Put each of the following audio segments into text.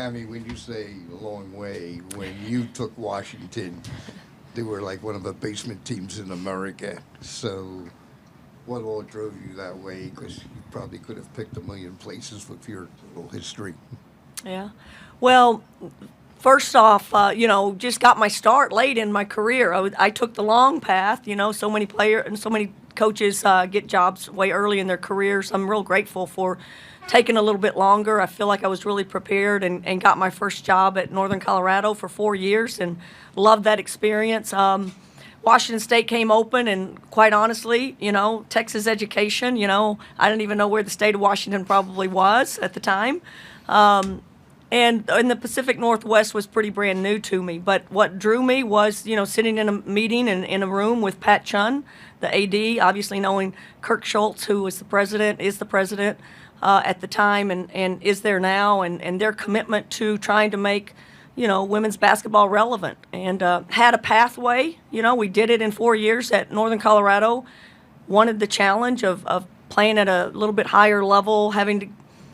Kamie, when you say a long way, when you took Washington, they were like one of the basement teams in America. So what all drove you that way? Because you probably could have picked a million places with your little history. Yeah. Well, first off, just got my start late in my career. I took the long path. So many players and so many coaches get jobs way early in their careers. I'm real grateful for taking a little bit longer. I feel like I was really prepared and got my first job at Northern Colorado for 4 years and loved that experience. Washington State came open, and quite honestly, Texas education, I didn't even know where the state of Washington probably was at the time. And in the Pacific Northwest was pretty brand new to me. But what drew me was, sitting in a meeting in a room with Pat Chun, the AD, obviously knowing Kirk Schultz, who was is the president at the time and is there now, and their commitment to trying to make, women's basketball relevant. And had a pathway. We did it in 4 years at Northern Colorado. Wanted the challenge of playing at a little bit higher level, having to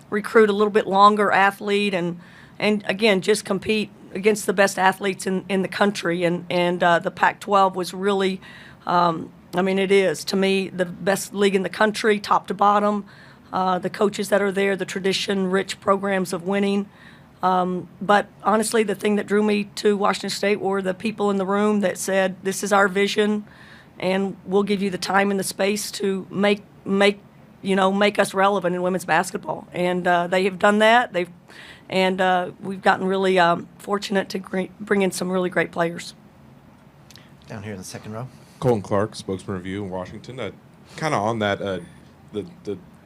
recruit a little bit longer athlete, and again, just compete against the best athletes in the country. And the Pac-12 was really, it is, to me, the best league in the country, top to bottom. The coaches that are there, the tradition-rich programs of winning. But honestly, the thing that drew me to Washington State were the people in the room that said, this is our vision, and we'll give you the time and the space to make us relevant in women's basketball. And they have done that. We've gotten really fortunate to bring in some really great players. Down here in the second row. Colin Clark, Spokesman Review in Washington. Kind of on that,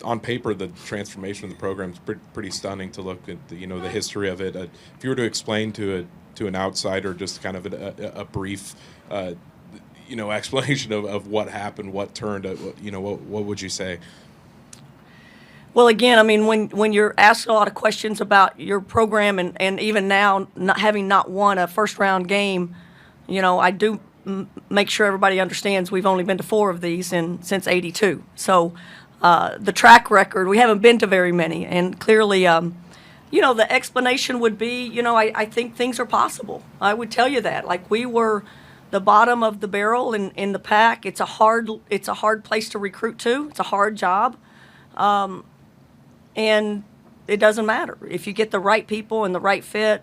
on paper, the transformation of the program is pretty stunning to look at. The history of it. If you were to explain to an outsider, just kind of a brief, explanation of what happened, what turned, what would you say? Well, again, when you're asked a lot of questions about your program, and even now not won a first-round game, I do make sure everybody understands we've only been to 4 of these since '82. So the track record, we haven't been to very many, and clearly, the explanation would be, I think things are possible. I would tell you that. Like, we were the bottom of the barrel in the pack. It's a hard place to recruit to. It's a hard job. And it doesn't matter. If you get the right people and the right fit,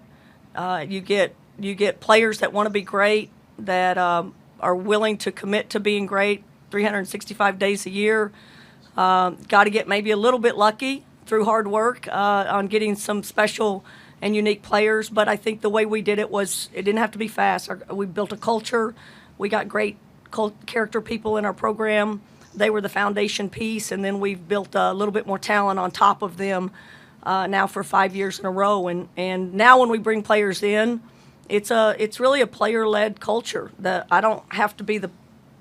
you get players that want to be great, that are willing to commit to being great 365 days a year. Got to get maybe a little bit lucky through hard work on getting some special and unique players. But I think the way we did it didn't have to be fast. We built a culture. We got great character people in our program. They were the foundation piece, and then we've built a little bit more talent on top of them now for 5 years in a row. And now when we bring players in, it's really a player-led culture. That I don't have to be the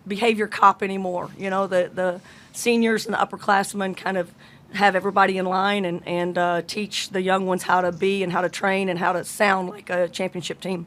behavior cop anymore. The seniors and the upperclassmen kind of have everybody in line and teach the young ones how to be and how to train and how to sound like a championship team.